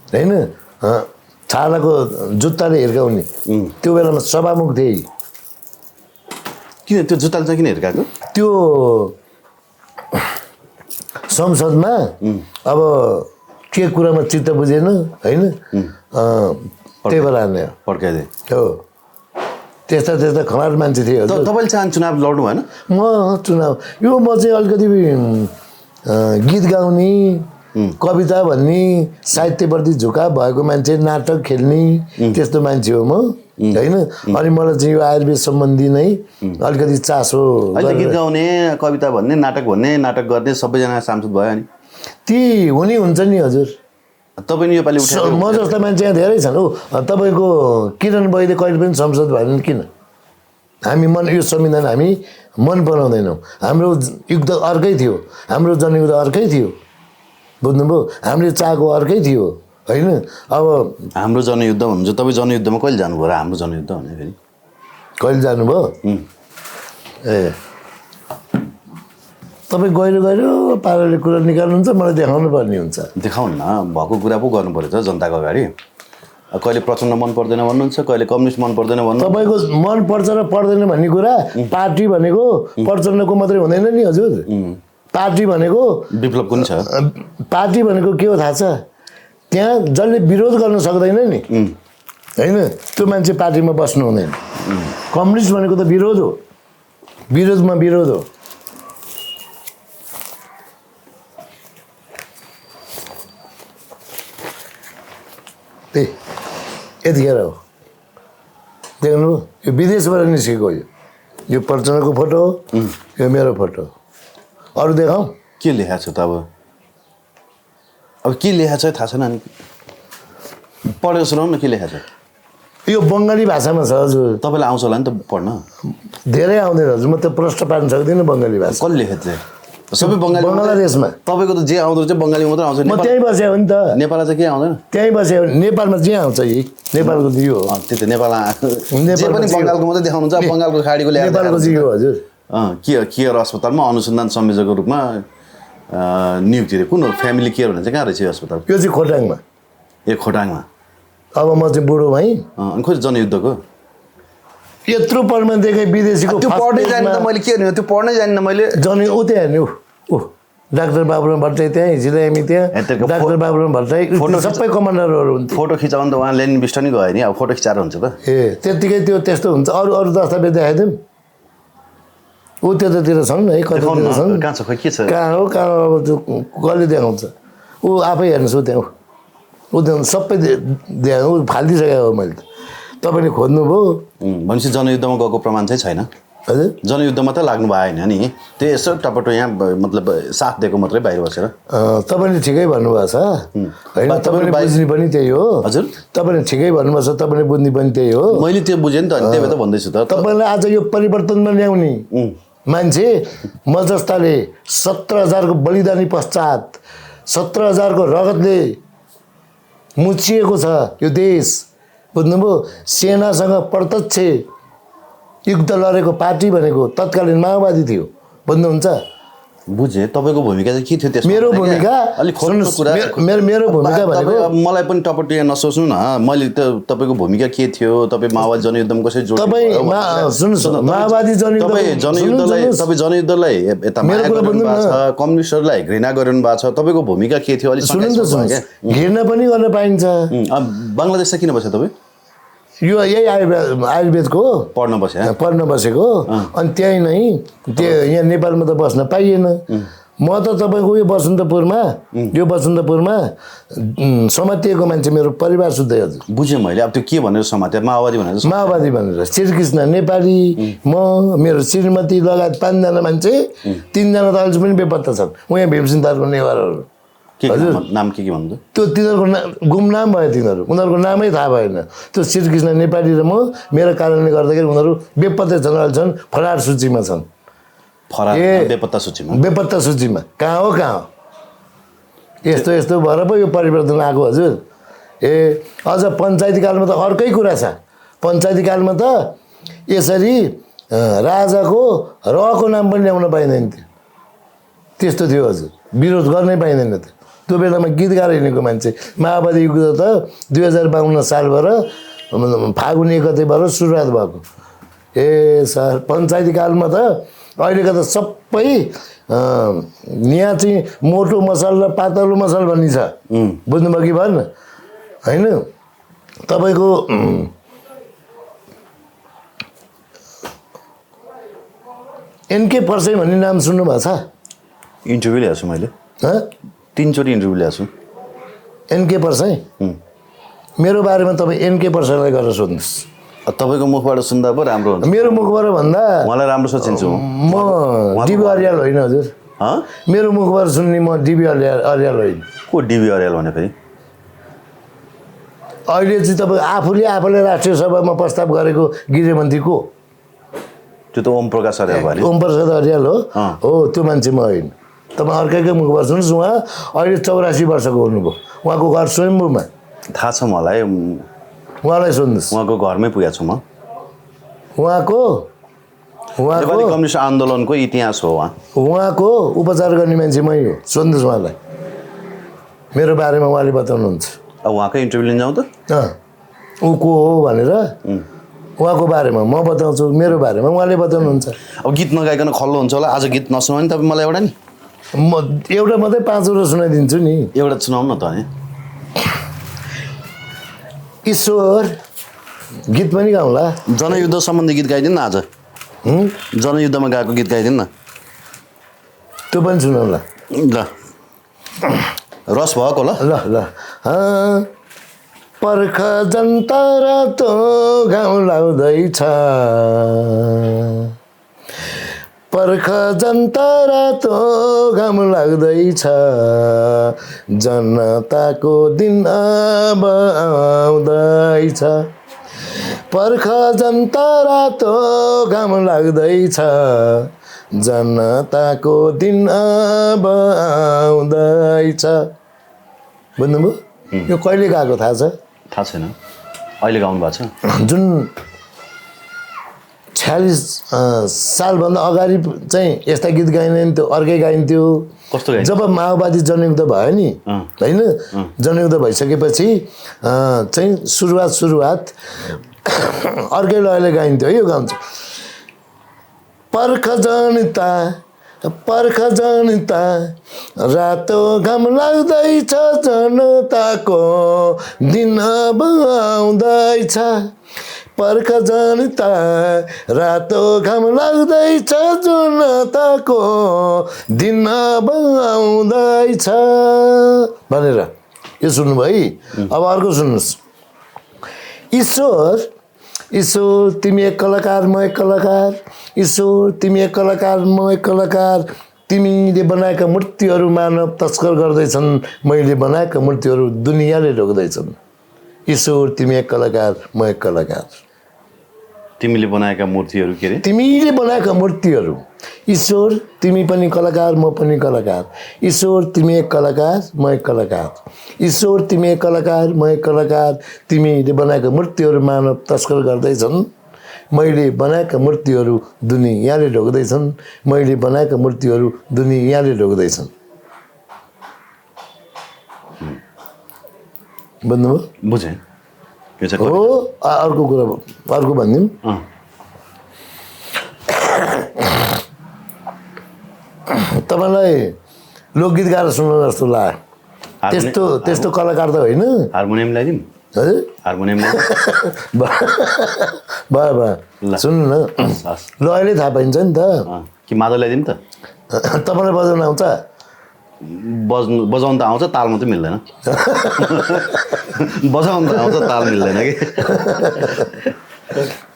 B: होइन छालाको जुत्ताले हिर्काउने। त्यो बेलामा सभामुख थिए।
A: किन त्यो जुत्ताले चाहिँ किन हिर्काएको?
B: त्यो संसदमा अब के कुरामा चित्त बुझेन होइन, त्यही भएर हान्ने
A: पड्काइदिए
B: हो। त्यस्ता त्यस्ता खलार मान्छे थियो।
A: तपाईँले चाहिँ चुनाव लड्नु भएन?
B: म चुनाव यो म चाहिँ अलिकति गीत गाउने, कविता भन्ने, साहित्यप्रति झुकाव भएको मान्छे, नाटक खेल्ने त्यस्तो मान्छे हो म होइन। अनि मलाई चाहिँ यो आयुर्वेद सम्बन्धी नै अलिकति चासो।
A: अहिले गीत गाउने, कविता भन्ने, नाटक गर्ने सबैजना सांसद भयो नि?
B: ती हुने हुन्छ नि हजुर।
A: तपाईँ नि योपालि उठ्यो?
B: म जस्ता मान्छे यहाँ धेरै छन्। हो, तपाईँको किरण वैद्य कहिले पनि संसद भएन किन? हामी यो संविधान हामी मन पराउँदैनौँ। हाम्रो युद्ध अर्कै थियो, हाम्रो जनयुद्ध अर्कै थियो, बुझ्नुभयो? हामीले चाहेको अर्कै थियो होइन। अब
A: हाम्रो जनयुद्ध भन्नुहुन्छ, तपाईँ जनयुद्धमा कहिले जानुभयो र हाम्रो जनयुद्ध भने फेरि
B: कहिले जानुभयो? ए तपाईँ गहिरो पाराले कुरा निकाल्नुहुन्छ, मलाई देखाउनु पर्ने हुन्छ।
A: देखाउनु न, भएको कुरा पो गर्नु पऱ्यो त जनताको अगाडि। कहिले प्रचण्ड मन पर्दैन भन्नुहुन्छ, कहिले कम्युनिस्ट मन पर्दैन भन्नु।
B: तपाईँको मन पर्छ र पर्दैन भन्ने कुरा पार्टी भनेको प्रचण्डको मात्रै हुँदैन नि हजुर। पार्टी भनेको
A: विप्लवको नि छ।
B: पार्टी भनेको के हो थाहा छ? त्यहाँ जसले विरोध गर्न सक्दैन नि होइन, त्यो मान्छे पार्टीमा बस्नु हुँदैन। कम्युनिस्ट भनेको त विरोध हो, विरोधमा विरोध हो। त्यही यतिखेर हो, देख्नुभयो? यो विदेशबाट निस्केको यो प्रचण्डको फोटो हो, यो मेरो फोटो हो। अरू देखाउँ?
A: के लेखा छ त? अब के लेखा छ थाहा छैन नि, पढेर सुनाउनु न के लेखा छ।
B: यो बङ्गाली भाषामा छ हजुर।
A: तपाईँलाई आउँछ होला नि त पढ्न?
B: धेरै आउँदैन हजुर, म त प्रश्न पार्न सक्दिनँ बङ्गाली भाषा।
A: कसले लेखेको चाहिँ? सबै बङ्गाली?
B: बङ्गलादेशमा।
A: तपाईँको त जे आउँदो चाहिँ बङ्गाली मात्रै आउँछ।
B: म त्यहीँ बसेँ हो नि त।
A: नेपालमा चाहिँ के आउँदैन?
B: त्यहीँ बसेँ, नेपालमा जे आउँछ यही नेपालको जियो हो।
A: त्यही त नेपाल जे पनि बङ्गालको मात्रै देखाउनुहुन्छ, बङ्गालको खाडीको ल्याएर
B: नेपालको जियो हजुर।
A: केयर अस्पतालमा अनुसन्धान संयोजकको रूपमा नियुक्ति दिए। कुन हो? फ्यामिली केयर भन्ने चाहिँ कहाँ रहेछ यो अस्पताल?
B: यो चाहिँ खोटाङमा।
A: ए खोटाङमा।
B: अब म चाहिँ बुढो भएँ।
A: अनि खोइ जनयुद्धको
B: यत्रो पढ्न दिएकै विदेशीको
A: त्यो पढ्नै जानिनँ मैले। के भन्नु? त्यो पढ्नै जानिनँ मैले।
B: जन ऊ त्यहाँ हेर्ने ऊ डाक्टर बाबुराम भट्टराई त्यहाँ हिजोलाई हामी त्यहाँ
A: त्यहाँको
B: डाक्टर बाबुराम भट्टराई सबै कमान्डरहरू हुन्थ्यो।
A: फोटो खिचाउनु त उहाँ लेनिन बिस्ट नि गयो नि, अब फोटो खिचाएर हुन्छ त।
B: त्यत्तिकै त्यो त्यस्तो हुन्छ। अरू अरू दस्तावेज देखाइदिउँ, ऊ त्यतातिर छन् है, कतातिर छन्,
A: कहाँ छ खोइ के छ?
B: कहाँ हो अब त्यो कसले देखाउँछ? ऊ आफै हेर्नुहोस्, ऊ त्यहाँ ऊ त्यहाँ सबै ऊ फालिदिइसकेको हो। मैले तपाईँले खोज्नुभयो
A: भनेपछि जनयुद्धमा गएको प्रमाण चाहिँ छैन।
B: हजुर,
A: जनयुद्धमा त लाग्नु भएन नि, त्यो यसो टपटो यहाँ मतलब साथ दिएको मात्रै बाहिर बसेर।
B: तपाईँले ठिकै भन्नुभएको छ होइन, तपाईँले बुझ्ने पनि त्यही हो।
A: हजुर,
B: तपाईँले ठिकै भन्नुभएको छ, तपाईँले बुझ्ने पनि त्यही हो।
A: मैले त्यो बुझेँ नि त, अनि त्यही भएर त भन्दैछु त।
B: तपाईँलाई आज यो परिवर्तनमा ल्याउने मान्छे म जस्ताले 17,000 को बलिदानी पश्चात 17,000 को रगतले मुछिएको छ यो देश, बुझ्नुभयो। सेनासँग प्रत्यक्ष युद्ध लडेको पार्टी भनेको तत्कालीन माओवादी थियो, बुझ्नुहुन्छ।
A: बुझेँ, तपाईँको भूमिका चाहिँ के थियो त्यसमा?
B: मेरो भूमिका
A: अलिक खोल्नु कुरा।
B: मेरो भूमिका भनेको
A: मलाई पनि टपटो यहाँ नसोच्नु न, मैले त तपाईँको भूमिका के थियो, तपाईँ माओवादी जनयुद्धमा कसरी जोड्नु?
B: तपाईँ सुन्नुहोस्, माओवादी
A: जनयुद्धलाई यता माया गरिरहनु भएको छ, कम्युनिस्टहरूलाई घृणा गरिरहनु भएको छ, तपाईँको भूमिका के थियो? अलिक
B: घृणा पनि गर्न पाइन्छ।
A: बङ्गलादेशमा किन बस्यो तपाईँ?
B: यो यही आयुर्वेदको
A: पढ्न
B: बसेको, अनि त्यहीँ नै त्यो यहाँ नेपालमा त बस्न पाइएन। म त तपाईँको यो बसन्तपुरमा समातिएको मान्छे, मेरो परिवार सुत्दै। हजुर,
A: बुझेँ मैले। अब त्यो के भनेर समाते? माओवादी भनेर
B: श्रीकृष्ण नेपाली, म, मेरो श्रीमती लगायत 5 जना मान्छे, 3 जना त अहिले पनि बेपत्ता छन् उहाँ भीमसिंहको नेवारहरू।
A: हजुर, नाम के भन्नु?
B: त्यो तिनीहरूको गुमनाम भयो, तिनीहरू उनीहरूको नामै थाहा भएन। त्यो श्रीकृष्ण नेपाली र म, मेरो कारणले गर्दाखेरि उनीहरू बेपत्ता छन्, फरार सूचीमा छन्। बेपत्ता सूचीमा कहाँ हो? यस्तो यस्तो भएर पो यो परिवर्तन आएको। हजुर, अझ पञ्चायती कालमा त अर्कै कुरा छ। पञ्चायती कालमा त यसरी राजाको रको नाम पनि ल्याउन पाइँदैन थियो, त्यस्तो थियो। हजुर, विरोध गर्नै पाइँदैन थियो। त्यो बेलामा गीत गाएर हिँडेको मान्छे। माओवादी युद्ध त 2052 सालबाट फागुन 1 गतेबाट सुरुवात भएको। सर, पञ्चायती कालमा त अहिलेको त सबै यहाँ चाहिँ मोटो मसल र पातलो मसल भन्ने छ, बुझ्नुभयो कि भएन? होइन, तपाईँको एनके पर्साई भन्ने नाम सुन्नुभएको छ?
A: इन्टरभ्यू ल्याएको छु मैले, 3 चोटि इन्टरभ्यू ल्याएको छु।
B: एनके पर्साई, मेरो बारेमा तपाईँ एनके पर्साईलाई गरेर सोध्नुहोस्।
A: तपाईँको मुखबाट सुन्दा पो राम्रो हुन्छ।
B: मेरो मुखबाट भन्दा
A: मलाई राम्रो सोचिन्छु
B: म डिबी अर्याल होइन। हजुर, मेरो मुखबाट सुन्ने म डिबी अर्याल होइन।
A: को डिबी अर्याल भने फेरि?
B: अहिले चाहिँ तपाईँ आफूले राष्ट्रिय सभामा प्रस्ताव गरेको गृहमन्त्री को?
A: त्यो त ओम प्रकाश अर्याल भयो नि।
B: ओम प्रकाश अर्याल हो, त्यो मान्छे म होइन। तपाईँ अर्कैको मुखबाट सुन्नुहोस्। उहाँ अहिले 84 वर्षको हुनुभयो। उहाँको घर स्वयम्भूमा।
A: थाहा छ मलाई,
B: उहाँलाई सोध्नुहोस्।
A: उहाँको घरमै पुगेको छु म।
B: उहाँको
A: कम्युनिस्ट आन्दोलनको इतिहास हो।
B: उहाँको उपचार गर्ने मान्छे मै हो, सोध्नुहोस् उहाँलाई। मेरो बारेमा उहाँले बताउनुहुन्छ।
A: अब उहाँकै इन्टरभ्यू लिन जाउँ त?
B: ऊ को हो भनेर उहाँको बारेमा म बताउँछु, मेरो बारेमा उहाँले बताउनुहुन्छ।
A: अब गीत नगाइकन खल्लो हुन्छ होला। आज गीत नसुनाउ नि तपाईँ मलाई एउटा नि?
B: म एउटा मात्रै 5 सुनाइदिन्छु नि।
A: एउटा सुनाउँ न त नि।
B: ईश्वर गीत पनि गाउँला।
A: जनयुद्ध सम्बन्धी गीत गाइदिनु न आज। जनयुद्धमा गाएको गीत गाइदिनु न।
B: त्यो पनि सुनाउला।
A: ल, रस भएको ल।
B: पर्ख जनता रातो घाउ लाउँदैछ, पर्ख जनता रातो घाम लाग्दैछ, जनताको दिन अब आउँदैछ। पर्ख जनता रातो घाम लाग्दैछ, जनताको दिन अब आउँदैछ। बुझ्नुभयो? यो कहिले गएको थाहा छ?
A: थाहा छैन, अहिले गाउनु भएको छ।
B: जुन 46 सालभन्दा अगाडि चाहिँ यस्ता गीत गाइन्थ्यो, अर्कै गाइन्थ्यो।
A: कस्तो गाइन्थ्यो?
B: जब माओवादी जनयुद्ध भयो नि, होइन, जनयुद्ध भइसकेपछि चाहिँ सुरुवात अर्कै लयले गाइन्थ्यो। यो गाउँछ, पर्ख जनता पर्ख जनता रातो घाम लाग्दैछ जनताको दिन अब आउँदैछ पर्ख जनता रातो घाम लाग्दैछ जनताको दिन अब आउँदैछ भनेर यो सुन्नुभयो है। अब अर्को सुन्नुहोस्। ईश्वर ईश्वर तिमी एक कलाकार म एक कलाकार ईश्वर तिमी एक कलाकार म एक कलाकार तिमीले बनाएका मूर्तिहरू मानव तस्कर गर्दैछन् मैले बनाएका मूर्तिहरू दुनियाँले ढोग्दैछन् ईश्वर तिमी एक कलाकार म एक कलाकार
A: तिमीले बनाएका मूर्तिहरू के अरे
B: तिमीले बनाएका मूर्तिहरू ईश्वर तिमी पनि कलाकार म पनि कलाकार ईश्वर तिमी एक कलाकार म एक कलाकार ईश्वर तिमी एक कलाकार म एक कलाकार तिमीले बनाएका मूर्तिहरू मानव तस्कर गर्दैछन् मैले बनाएका मूर्तिहरू दुनियाँले ढोग्दैछन् मैले बनाएका मूर्तिहरू दुनियाँले ढोग्दैछन् बुझ्नुभयो
A: बुझेँ यो चाहिँ
B: हो। अर्को कुरा अर्को भनिदिउँ तपाईँलाई लोकगीत गाएर सुन्नु जस्तो लाग्यो त्यस्तो त्यस्तो कलाकार त होइन
A: हार्मोनियम ल्याइदिउँ
B: हजुर
A: हार्मोनियम
B: भयो भयो सुन्नु न
A: हस्
B: ल अहिले थाहा पाइन्छ नि त
A: कि मादल ल्याइदिउँ त
B: तपाईँलाई बजाउन आउँछ
A: बजाउनु त आउँछ ताल मात्रै मिल्दैन बजाउनु त आउँछ ताल मिल्दैन कि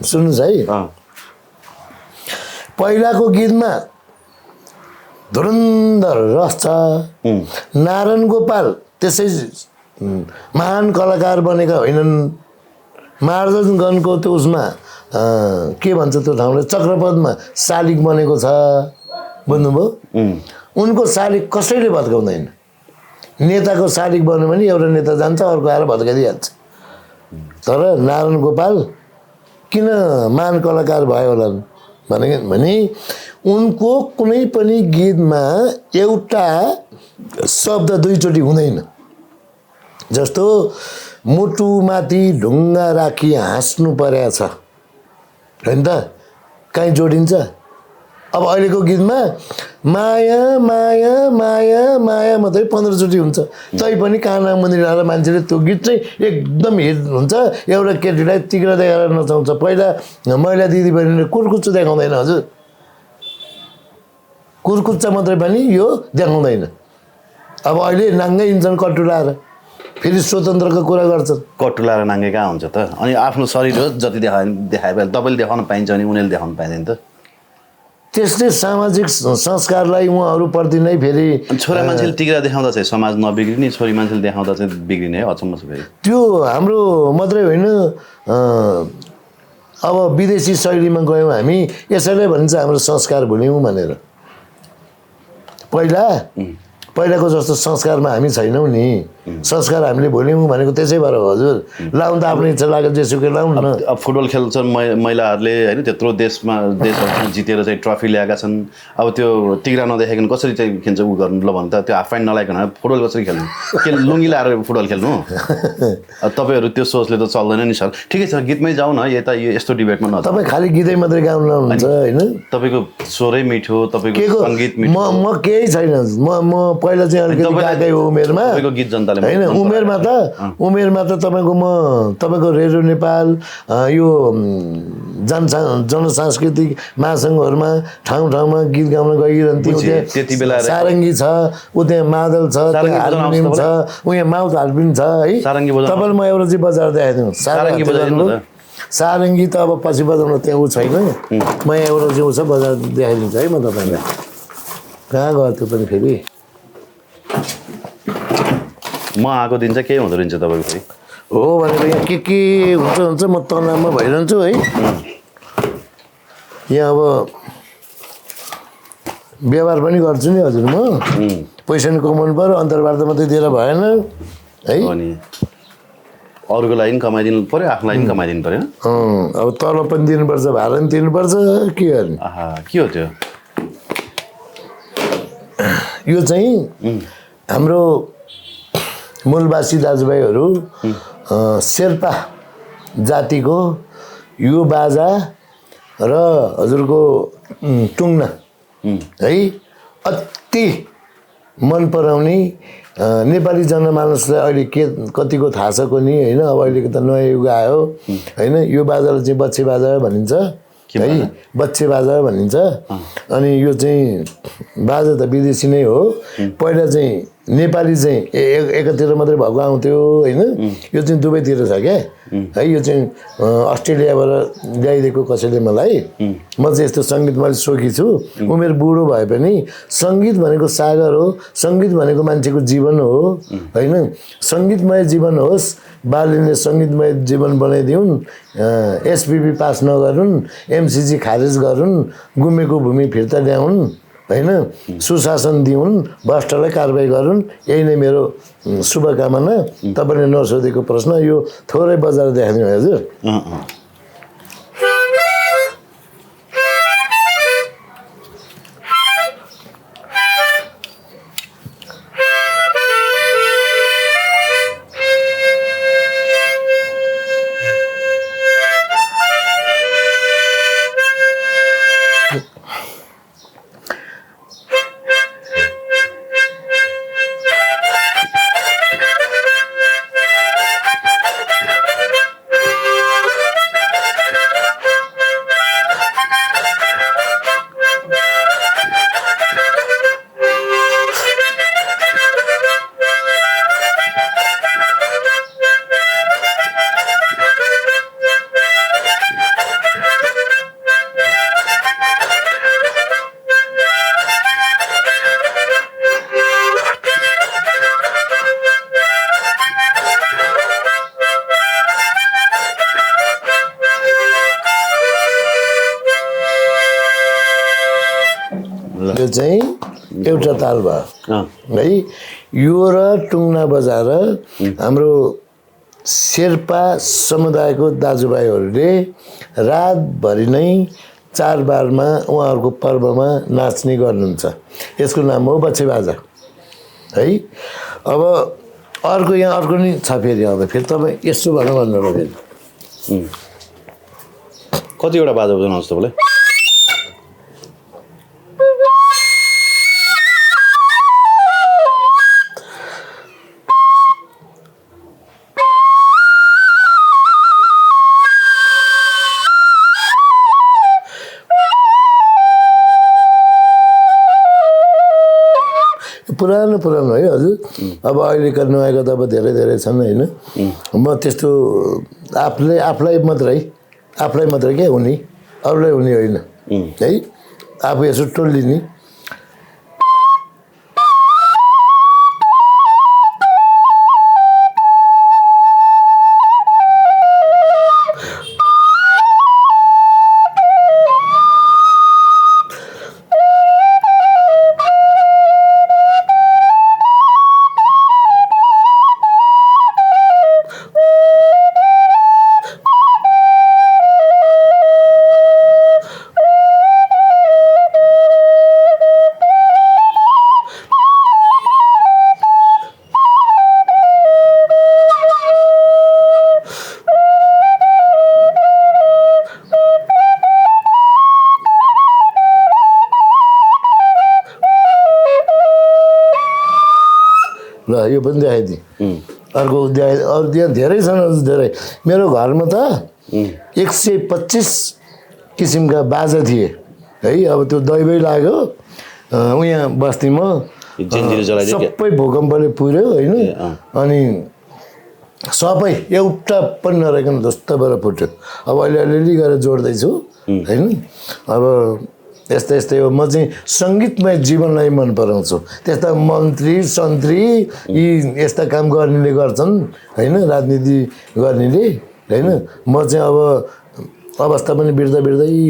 B: सुन्नुहोस् है पहिलाको गीतमा धुरन्धर रस छ नारायण गोपाल त्यसै महान कलाकार बनेका होइनन् मार्दनगञ्जको त्यो उसमा के भन्छ त्यो ठाउँले चक्रपथमा शालिग बनेको छ बुझ्नुभयो उनको शालिग कसैले भत्काउँदैन नेताको शालिग बन्यो भने एउटा नेता जान्छ अर्को आएर भत्काइदिइहाल्छ तर नारायण गोपाल किन महान कलाकार भयो होला भने उनको कुनै पनि गीतमा एउटा शब्द दुईचोटि हुँदैन जस्तो मुटुमाथि ढुङ्गा राखी हाँस्नु परेको छ होइन त कहीँ जोडिन्छ अब अहिलेको गीतमा माया माया माया माया मात्रै 15 चोटि हुन्छ तैपनि काना मन्दिर आएर मान्छेले त्यो गीत चाहिँ एकदम हिट हुन्छ एउटा केटीलाई तिग्रा देखाएर नचाउँछ पहिला महिला दिदीबहिनीले कुर्कुच्चो देखाउँदैन हजुर कुर्कुच्चा मात्रै पनि यो देखाउँदैन अब अहिले नाङ्गै हिँड्छन् कट्टु लाएर फेरि स्वतन्त्रको कुरा गर्छन्
A: कट्टु लाएर नाङ्गे कहाँ हुन्छ त अनि आफ्नो शरीर हो जति देखाए भने तपाईँले देखाउन पाइन्छ भने उनीहरूले देखाउन पाइँदैन त
B: त्यसले सामाजिक संस्कारलाई उहाँहरूप्रति नै फेरि
A: छोरा मान्छेले तिग्रा देखाउँदा चाहिँ समाज नबिग्रिने छोरी मान्छेले देखाउँदा चाहिँ बिग्रिने है अचम्म छ फेरि
B: त्यो हाम्रो मात्रै होइन अब विदेशी शैलीमा गयौँ हामी यसैले भन्छ हाम्रो संस्कार भुल्यौँ भनेर पहिलाको जस्तो संस्कारमा हामी छैनौँ नि संस्कार हामीले भुल्यौँ भनेको त्यसै भएर हो हजुर लाउनु त आफ्नो इच्छा लाग्यो जेसुकै लाउँ न
A: अब फुटबल खेल्छन् महिलाहरूले होइन त्यत्रो देशहरू जितेर चाहिँ ट्रफी ल्याएका छन् अब त्यो तिग्रा नदेखाइकन कसरी चाहिँ खेल्छ उ गर्नु ल भन्नु त त्यो हाफ प्यान्ट नलाइकन फुटबल कसरी खेल्नु के लुङ्गी लाएर फुटबल खेल्नु अब तपाईँहरू त्यो सोचले त चल्दैन नि सर ठिकै छ गीतमै जाउँ न यता यो यस्तो डिबेटमा न
B: तपाईँ खालि गीतै मात्रै गाउनु लाउनुहुन्छ होइन
A: तपाईँको स्वरै मिठो तपाईँको सङ्गीत मिठो
B: म केही छैन म पहिला चाहिँ अलिकति गाएकै हो उमेरमा
A: तपाईँको गीत जनताले
B: होइन उमेरमा त तपाईँको रेडियो नेपाल यो जनसांस्कृतिक महासङ्घहरूमा ठाउँमा गीत गाउन गइरहन्थ्यो
A: त्यति बेला
B: सारङ्गी छ उ त्यहाँ मादल छ हार्मोनियम छ उ यहाँ माउथ हार्पिन छ है तपाईँले म एउटा चाहिँ बजाएर देखाइदिउँ सारङ्गी त अब पछि बजाउन त्यहाँ ऊ छैन म यहाँ एउटा चाहिँ ऊ छ बजाएर देखाइदिन्छु है म तपाईँलाई कहाँ गयो त्यो पनि फेरि
A: म आएको दिन चाहिँ के हुँदो रहेछ तपाईँको फेरि
B: हो भनेर यहाँ के हुन्छ म तनावमा भइरहन्छु है यहाँ अब व्यवहार पनि गर्छु नि हजुर म पैसा नि कमाउनु पऱ्यो अन्तर्वार्ता मात्रै दिएर भएन है
A: अनि अरूको लागि पनि कमाइदिनु पऱ्यो आफ्नो लागि पनि कमाइदिनु पऱ्यो
B: अब तलब पनि दिनुपर्छ भाडा पनि तिर्नुपर्छ के गर्ने
A: के हो त्यो
B: यो चाहिँ हाम्रो मूलवासी दाजुभाइहरू शेर्पा जातिको यो बाजा र हजुरको टुङ्ना है अति मन पराउने नेपाली जनमानसलाई अहिले के कतिको थाहा छ कोनी होइन। अब अहिलेको त नयाँ युग आयो होइन। यो बाजालाई चाहिँ बच्चे बाजा भनिन्छ है, बच्चे बाजा भनिन्छ। अनि यो चाहिँ बाजा त विदेशी नै हो। पहिला चाहिँ नेपाली चाहिँ एकातिर मात्रै भएको आउँथ्यो होइन। यो चाहिँ दुवैतिर छ क्या है। यो चाहिँ अस्ट्रेलियाबाट ल्याइदिएको कसैले मलाई। म चाहिँ यस्तो सङ्गीतमा सोखी छु। उमेर बुढो भए पनि सङ्गीत भनेको सागर हो, सङ्गीत भनेको मान्छेको जीवन हो होइन। सङ्गीतमय जीवन होस्, बालीले सङ्गीतमय जीवन बनाइदिउन्, एसपिपी पास नगरून्, एमसिजी खारेज गरून्, गुमेको भूमि फिर्ता ल्याउन् होइन, सुशासन दिउन्, भ्रष्टलाई कारबाही गरून्। यही नै मेरो शुभकामना। तपाईँले नसोधेको प्रश्न यो थोरै बजाएर देखाइदिनु हजुर। यो चाहिँ एउटा ताल भयो है। यो र टुङ्ना बजाएर हाम्रो शेर्पा समुदायको दाजुभाइहरूले रातभरि नै चाडबाडमा उहाँहरूको पर्वमा नाच्ने गर्नुहुन्छ। यसको नाम हो बच्चे बाजा है। अब अर्को यहाँ अर्को नि छ फेरि। अब फेरि तपाईँ यस्तो भनौँ भन्नु फेरि
A: कतिवटा बाजा बजाउनुहुन्छ तपाईँले?
B: पुरानो पुरानो है हजुर। अब अहिलेका नयाँका त अब धेरै धेरै छन् होइन। म त्यस्तो आफूलाई मात्रै क्या हुने, अरूलाई हुने होइन है। आफू यसो टोल्लिने। ल यो पनि देखाइदिएँ। अर्को अरू त्यहाँ धेरै छन् अझ धेरै। मेरो घरमा त 125 किसिमका बाजा थिए है। अब त्यो दैबै लाग्यो उहाँ बस्तीमा सबै भूकम्पले पुर्यो होइन। अनि सबै एउटा पनि नरहेकन जस्तोबाट फुट्यो। अब अहिले अलिअलि गरेर जोड्दैछु होइन। अब यस्तै यस्तै हो। म चाहिँ सङ्गीतमय जीवनलाई मन पराउँछु। त्यस्ता मन्त्री सन्त्री यी यस्ता काम गर्नेले गर्छन् होइन, राजनीति गर्नेले होइन। म चाहिँ अब अवस्था पनि बिर्दै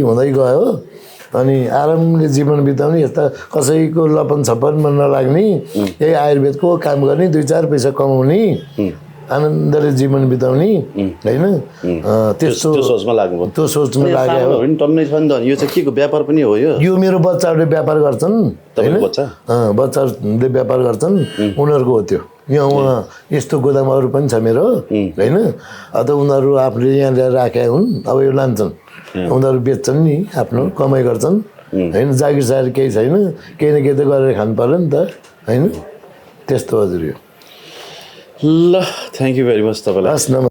B: हुँदै गयो। अनि आरामले जीवन बिताउने, यस्ता कसैको लपन छप्पनमा नलाग्ने, यही आयुर्वेदको काम गर्ने, 2-4 पैसा कमाउने, आनन्दले जीवन बिताउने होइन। त्यस्तो
A: सोचमा लाग्नु,
B: त्यो सोचमा लाग्यो।
A: टन्नै छ नि त। यो चाहिँ के को व्यापार पनि हो?
B: यो मेरो बच्चाहरूले व्यापार गर्छन् होइन। बच्चाहरूले व्यापार गर्छन्, उनीहरूको हो त्यो। यहाँ उहाँ यस्तो गोदामहरू पनि छ मेरो होइन। अब त उनीहरू आफूले यहाँ ल्याएर राखेका हुन्। अब यो लान्छन्, उनीहरू बेच्छन् नि, आफ्नो कमाइ गर्छन् होइन जागिर सागिर केही छैन, केही न केही त गरेर खानु पर्यो नि त होइन, त्यस्तो हजुर यो।
A: ल थ्याङ्क यू भेरी मच तपाईँलाई।
B: हस् नमस्ते।